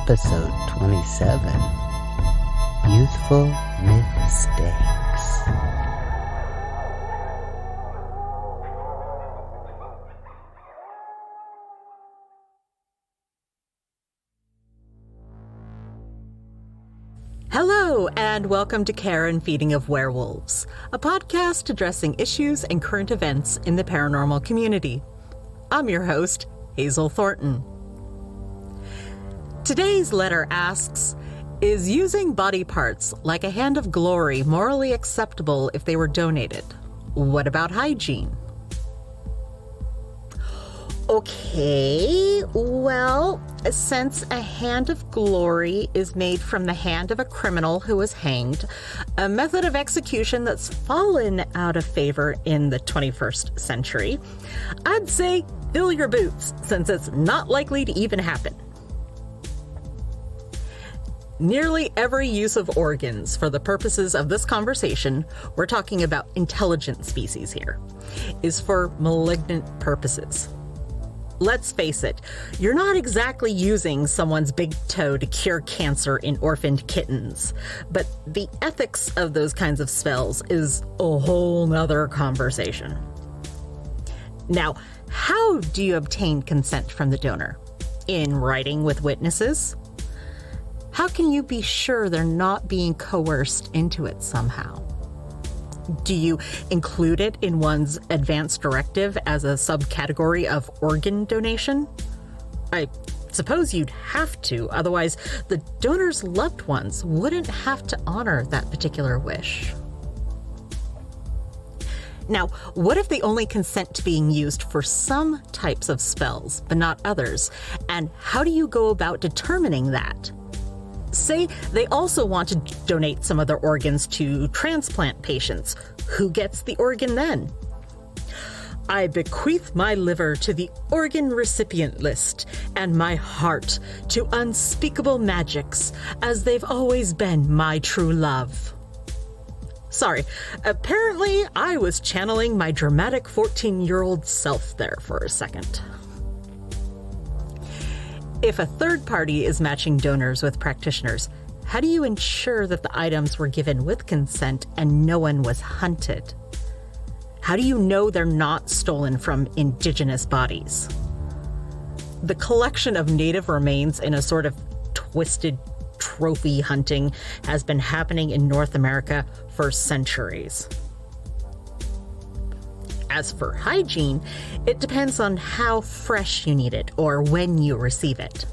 Episode 27, Youthful Mistakes. Hello, and welcome to Care and Feeding of Werewolves, a podcast addressing issues and current events in the paranormal community. I'm your host, Hazel Thornton. Today's letter asks, is using body parts like a hand of glory morally acceptable if they were donated? What about hygiene? Okay, well, since a hand of glory is made from the hand of a criminal who was hanged, a method of execution that's fallen out of favor in the 21st century, I'd say fill your boots, since it's not likely to even happen. Nearly every use of organs for the purposes of this conversation, we're talking about intelligent species here, is for malignant purposes. Let's face it, you're not exactly using someone's big toe to cure cancer in orphaned kittens, but the ethics of those kinds of spells is a whole nother conversation. Now, how do you obtain consent from the donor? In writing with witnesses? How can you be sure they're not being coerced into it somehow? Do you include it in one's advance directive as a subcategory of organ donation? I suppose you'd have to, otherwise the donor's loved ones wouldn't have to honor that particular wish. Now, what if they only consent to being used for some types of spells, but not others? And how do you go about determining that? Say they also want to donate some of their organs to transplant patients. Who gets the organ then? I bequeath my liver to the organ recipient list and my heart to unspeakable magics, as they've always been my true love. Sorry, apparently I was channeling my dramatic 14-year-old self there for a second. If a third party is matching donors with practitioners, how do you ensure that the items were given with consent and no one was hunted? How do you know they're not stolen from indigenous bodies? The collection of native remains in a sort of twisted trophy hunting has been happening in North America for centuries. As for hygiene, it depends on how fresh you need it or when you receive it.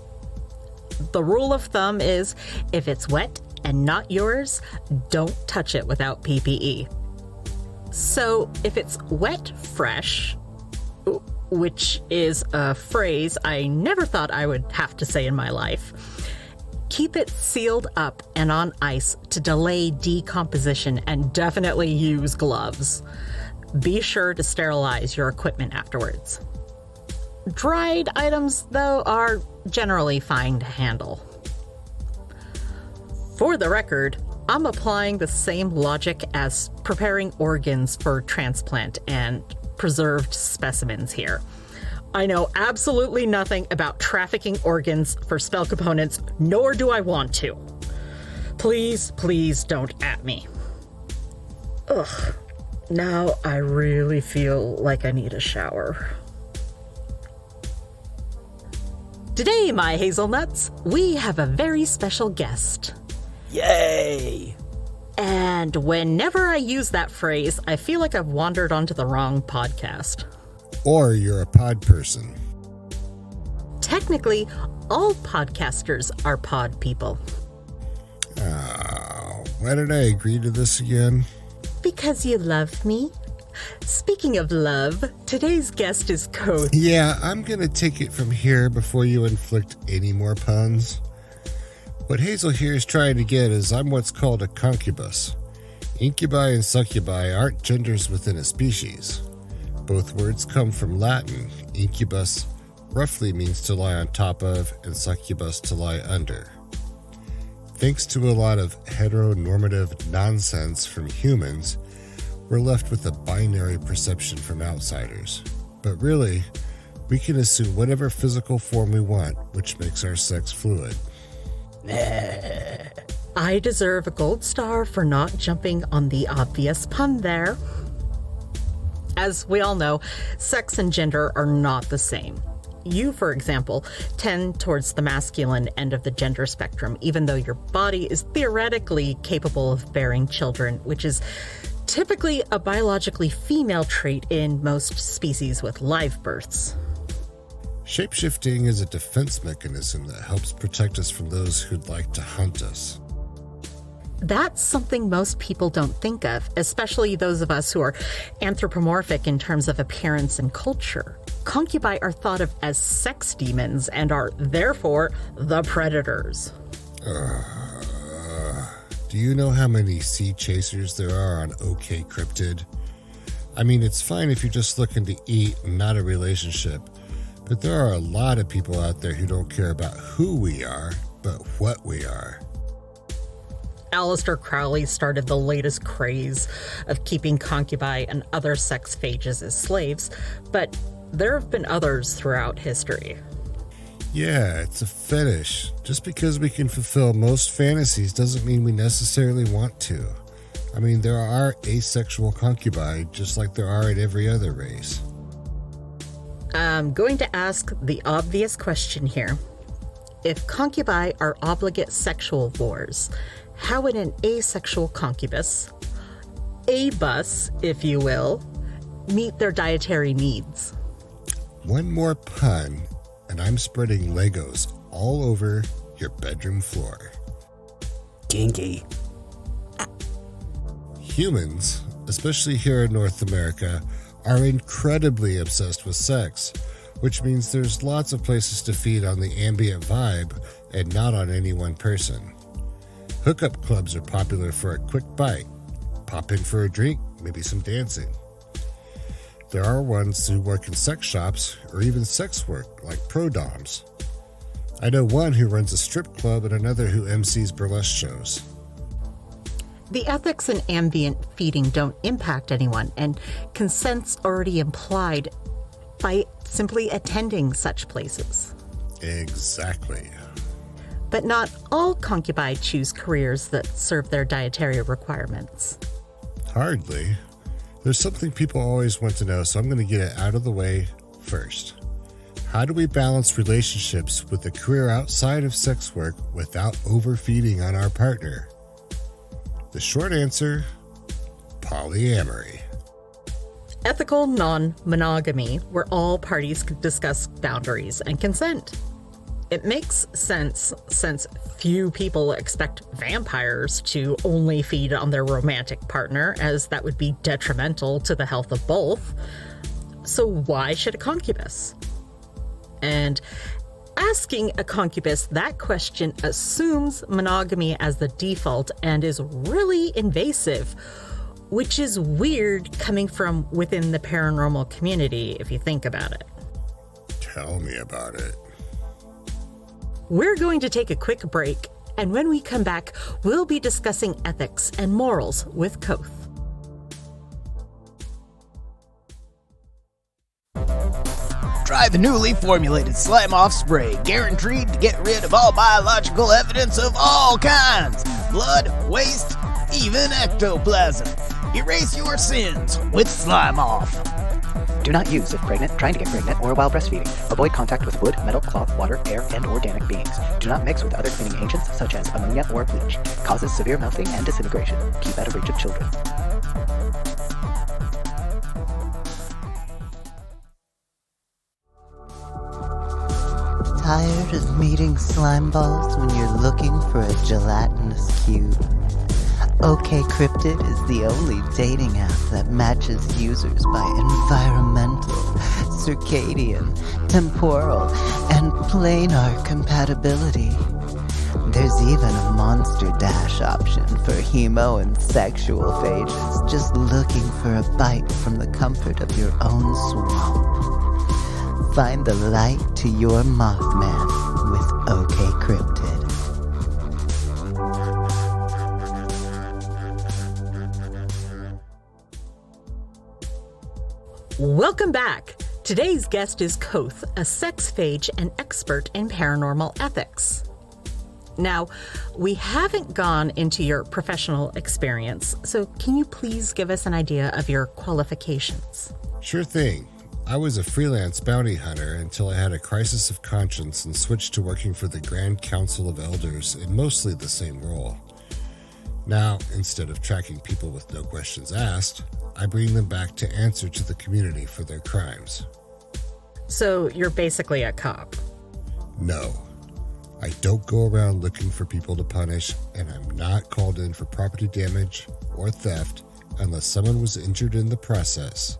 The rule of thumb is, if it's wet and not yours, don't touch it without PPE. So if it's wet fresh, which is a phrase I never thought I would have to say in my life, keep it sealed up and on ice to delay decomposition, and definitely use gloves. Be sure to sterilize your equipment afterwards. Dried items, though, are generally fine to handle. For the record, I'm applying the same logic as preparing organs for transplant and preserved specimens here. I know absolutely nothing about trafficking organs for spell components, nor do I want to. Please, please don't at me. Ugh. Now I really feel like I need a shower. Today, my hazelnuts, we have a very special guest. Yay! And whenever I use that phrase, I feel like I've wandered onto the wrong podcast. Or you're a pod person. Technically, all podcasters are pod people. Why did I agree to this again? Because you love me. Speaking of love, today's guest is Kvothe. Yeah, I'm gonna take it from here before you inflict any more puns. What Hazel here is trying to get is I'm what's called a concubus. Incubi and succubi aren't genders within a species. Both words come from Latin. Incubus roughly means to lie on top of, and succubus to lie under. Thanks to a lot of heteronormative nonsense from humans, we're left with a binary perception from outsiders. But really, we can assume whatever physical form we want, which makes our sex fluid. I deserve a gold star for not jumping on the obvious pun there. As we all know, sex and gender are not the same. You, for example, tend towards the masculine end of the gender spectrum, even though your body is theoretically capable of bearing children, which is typically a biologically female trait in most species with live births. Shapeshifting is a defense mechanism that helps protect us from those who'd like to hunt us. That's something most people don't think of, especially those of us who are anthropomorphic in terms of appearance and culture. Concubi are thought of as sex demons and are, therefore, the predators. Do you know how many sea chasers there are on OkCryptid? I mean, it's fine if you're just looking to eat and not a relationship, but there are a lot of people out there who don't care about who we are, but what we are. Aleister Crowley started the latest craze of keeping concubi and other sex phages as slaves, but there have been others throughout history. Yeah, it's a fetish. Just because we can fulfill most fantasies doesn't mean we necessarily want to. I mean, there are asexual concubi, just like there are in every other race. I'm going to ask the obvious question here. If concubi are obligate sexual whores, how would an asexual concubus, a bus, if you will, meet their dietary needs? One more pun, and I'm spreading Legos all over your bedroom floor. Kinky. Humans, especially here in North America, are incredibly obsessed with sex, which means there's lots of places to feed on the ambient vibe and not on any one person. Hookup clubs are popular for a quick bite. Pop in for a drink, maybe some dancing. There are ones who work in sex shops or even sex work, like pro-doms. I know one who runs a strip club and another who MCs burlesque shows. The ethics in ambient feeding don't impact anyone, and consent's already implied by simply attending such places. Exactly. But not all concubi choose careers that serve their dietary requirements. Hardly. There's something people always want to know, so I'm going to get it out of the way first. How do we balance relationships with a career outside of sex work without overfeeding on our partner? The short answer, polyamory. Ethical non-monogamy, where all parties can discuss boundaries and consent. It makes sense since few people expect vampires to only feed on their romantic partner, as that would be detrimental to the health of both. So why should a concubus? And asking a concubus that question assumes monogamy as the default and is really invasive, which is weird coming from within the paranormal community, if you think about it. Tell me about it. We're going to take a quick break, and when we come back, we'll be discussing ethics and morals with Kvothe. Try the newly formulated Slime Off Spray, guaranteed to get rid of all biological evidence of all kinds. Blood, waste, even ectoplasm. Erase your sins with Slime Off. Do not use if pregnant, trying to get pregnant, or while breastfeeding. Avoid contact with wood, metal, cloth, water, air, and organic beings. Do not mix with other cleaning agents such as ammonia or bleach. Causes severe melting and disintegration. Keep out of reach of children. Tired of meeting slime balls when you're looking for a gelatinous cube? OkCryptid is the only dating app that matches users by environmental, circadian, temporal, and planar compatibility. There's even a monster dash option for hemo and sexual phages just looking for a bite from the comfort of your own swamp. Find the light to your Mothman with OkCryptid. Welcome back. Today's guest is Kvothe, a sex phage and expert in paranormal ethics. Now, we haven't gone into your professional experience, so can you please give us an idea of your qualifications? Sure thing. I was a freelance bounty hunter until I had a crisis of conscience and switched to working for the Grand Council of Elders in mostly the same role. Now, instead of tracking people with no questions asked, I bring them back to answer to the community for their crimes. So you're basically a cop. No. I don't go around looking for people to punish, and I'm not called in for property damage or theft unless someone was injured in the process.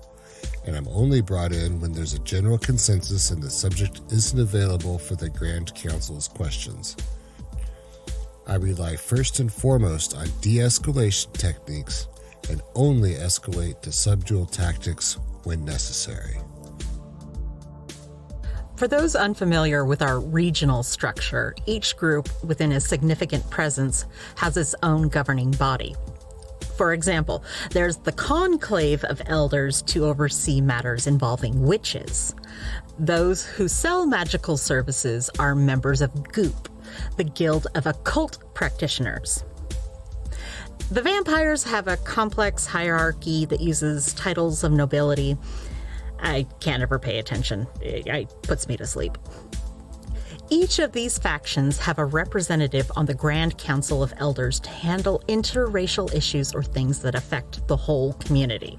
And I'm only brought in when there's a general consensus and the subject isn't available for the Grand Council's questions. I rely first and foremost on de-escalation techniques and only escalate to subdual tactics when necessary. For those unfamiliar with our regional structure, each group within a significant presence has its own governing body. For example, there's the Conclave of Elders to oversee matters involving witches. Those who sell magical services are members of Goop, the Guild of Occult Practitioners. The vampires have a complex hierarchy that uses titles of nobility. I can't ever pay attention. It puts me to sleep. Each of these factions have a representative on the Grand Council of Elders to handle interracial issues or things that affect the whole community.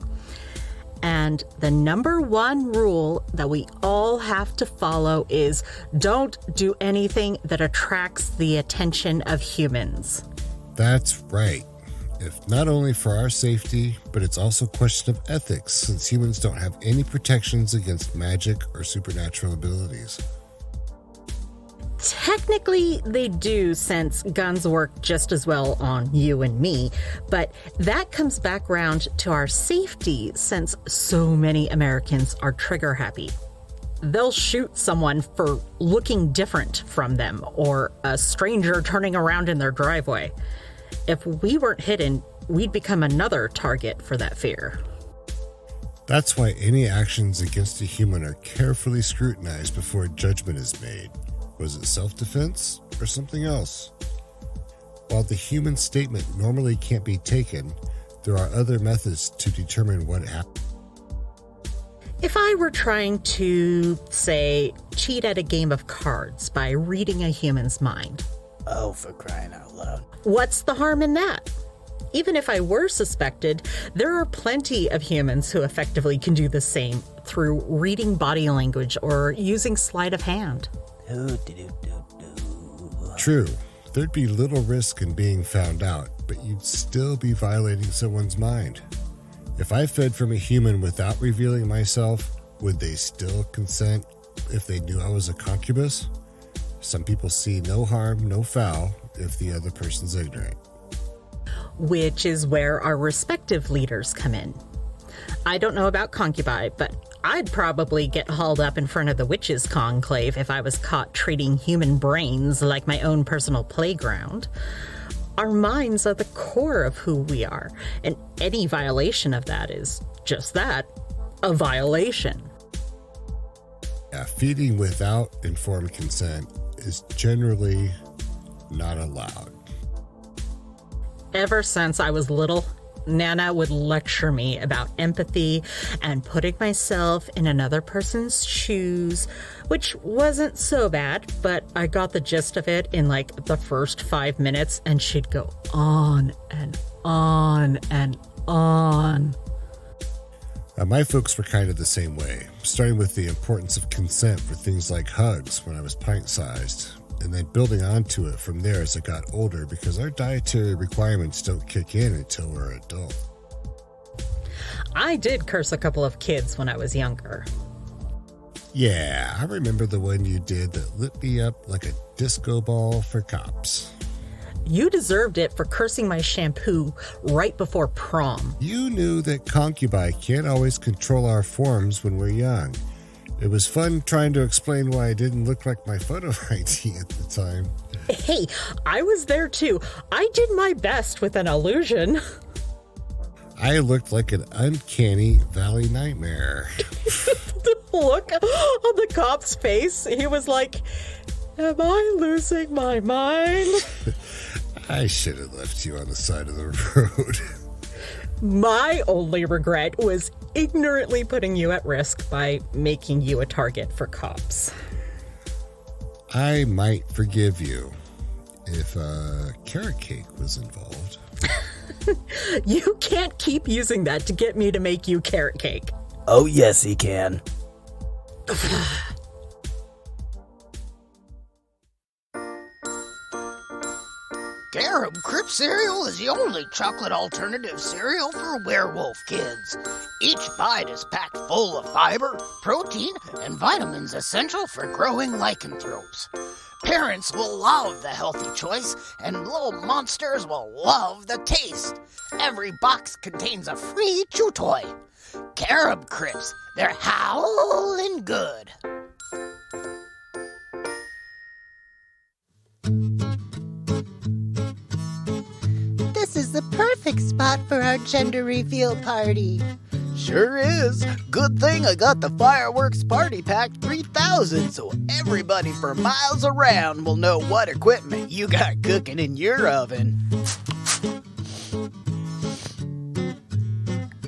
And the number one rule that we all have to follow is don't do anything that attracts the attention of humans. That's right. If not only for our safety, but it's also a question of ethics, since humans don't have any protections against magic or supernatural abilities. Technically, they do, since guns work just as well on you and me, but that comes back round to our safety, since so many Americans are trigger happy. They'll shoot someone for looking different from them, or a stranger turning around in their driveway. If we weren't hidden, we'd become another target for that fear. That's why any actions against a human are carefully scrutinized before judgment is made. Was it self-defense or something else? While the human statement normally can't be taken, there are other methods to determine what happened. If I were trying to, say, cheat at a game of cards by reading a human's mind, Oh, for crying out loud. what's the harm in that? Even if I were suspected, there are plenty of humans who effectively can do the same through reading body language or using sleight of hand. True, there'd be little risk in being found out, but you'd still be violating someone's mind. If I fed from a human without revealing myself, would they still consent if they knew I was a concubus? Some people see no harm, no foul if the other person's ignorant. Which is where our respective leaders come in. I don't know about concubi, but I'd probably get hauled up in front of the witches' conclave if I was caught treating human brains like my own personal playground. Our minds are the core of who we are, and any violation of that is just that, a violation. Yeah, feeding without informed consent is generally not allowed. Ever since I was little, Nana would lecture me about empathy and putting myself in another person's shoes, which wasn't so bad, but I got the gist of it in like the first 5 minutes, and she'd go on and on and on. My folks were kind of the same way, starting with the importance of consent for things like hugs when I was pint-sized, and then building onto it from there as I got older, because our dietary requirements don't kick in until we're an adult. I did curse a couple of kids when I was younger. Yeah, I remember the one you did that lit me up like a disco ball for cops. You deserved it for cursing my shampoo right before prom. You knew that concubi can't always control our forms when we're young. It was fun trying to explain why I didn't look like my photo ID at the time. Hey, I was there too. I did my best with an illusion. I looked like an uncanny valley nightmare. The look on the cop's face, he was like, Am I losing my mind? I should have left you on the side of the road. My only regret was ignorantly putting you at risk by making you a target for cops. I might forgive you if carrot cake was involved. You can't keep using that to get me to make you carrot cake. Oh, yes, he can. Carob Crypt cereal is the only chocolate alternative cereal for werewolf kids. Each bite is packed full of fiber, protein, and vitamins essential for growing lycanthropes. Parents will love the healthy choice, and little monsters will love the taste. Every box contains a free chew toy. Carob Crypts, they're howlin' good. This is the perfect spot for our gender reveal party. Sure is. Good thing I got the Fireworks Party Pack 3000 so everybody for miles around will know what equipment you got cooking in your oven.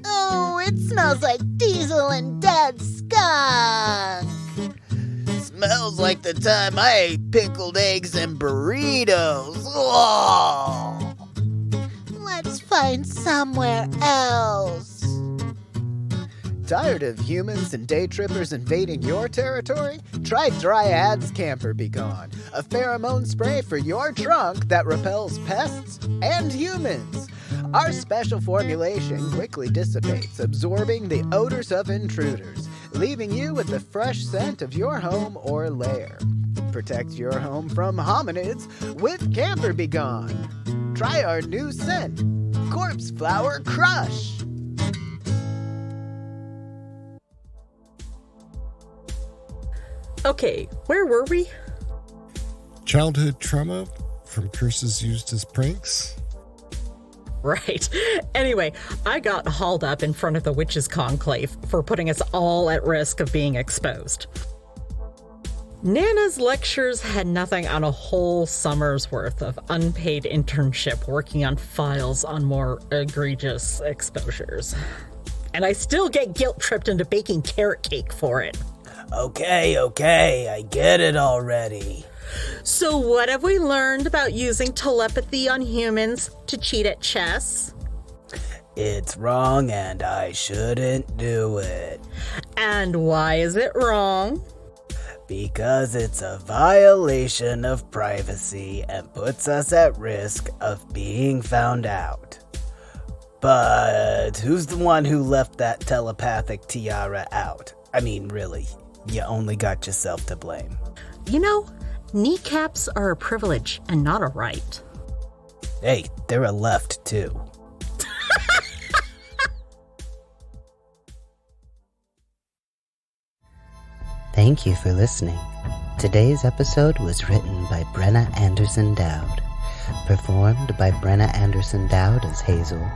Oh, it smells like diesel and dead skunk. Smells like the time I ate pickled eggs and burritos. Oh! Let's find somewhere else. Tired of humans and day trippers invading your territory? Try Dryad's Camper Be Gone, a pheromone spray for your trunk that repels pests and humans. Our special formulation quickly dissipates, absorbing the odors of intruders, leaving you with the fresh scent of your home or lair. Protect your home from hominids with Camper Be Gone. Try our new scent, Corpse Flower Crush. Okay, where were we? Childhood trauma from curses used as pranks? Right. Anyway, I got hauled up in front of the witches' conclave for putting us all at risk of being exposed. Nana's lectures had nothing on a whole summer's worth of unpaid internship working on files on more egregious exposures. And I still get guilt-tripped into baking carrot cake for it. Okay, I get it already. So what have we learned about using telepathy on humans to cheat at chess? It's wrong and I shouldn't do it. And why is it wrong? Because it's a violation of privacy and puts us at risk of being found out. But who's the one who left that telepathic tiara out? I mean, really, you only got yourself to blame. You know, kneecaps are a privilege and not a right. Hey, they're a left too. Thank you for listening. Today's episode was written by Brenna Anderson-Dowd, performed by Brenna Anderson-Dowd as Hazel,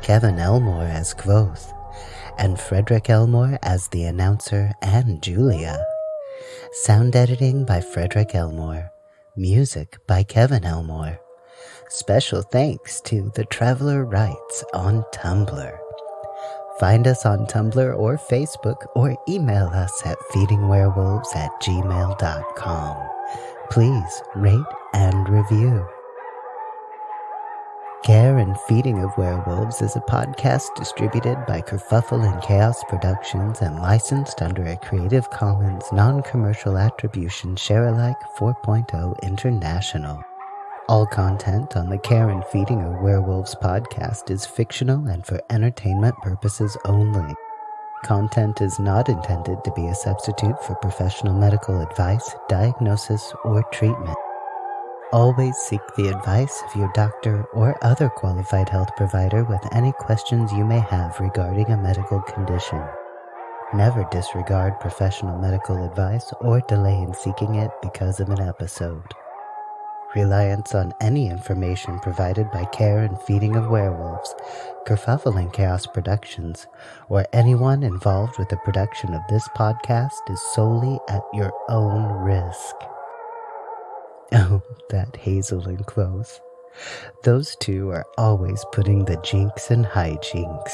Kevin Elmore as Kvothe, and Frederick Elmore as the announcer and Julia. Sound editing by Frederick Elmore. Music by Kevin Elmore. Special thanks to thetravelerwrites on Tumblr. Find us on Tumblr or Facebook or email us at feedingwerewolves@gmail.com. Please rate and review. Care and Feeding of Werewolves is a podcast distributed by Kerfuffle and Chaos Productions and licensed under a Creative Commons non-commercial attribution share-alike 4.0 international. All content on the Care and Feeding of Werewolves podcast is fictional and for entertainment purposes only. Content is not intended to be a substitute for professional medical advice, diagnosis, or treatment. Always seek the advice of your doctor or other qualified health provider with any questions you may have regarding a medical condition. Never disregard professional medical advice or delay in seeking it because of an episode. Reliance on any information provided by Care and Feeding of Werewolves, Kerfuffle and Chaos Productions, or anyone involved with the production of this podcast is solely at your own risk. Oh, that Hazel and Kvothe. Those two are always putting the jinx in hijinks.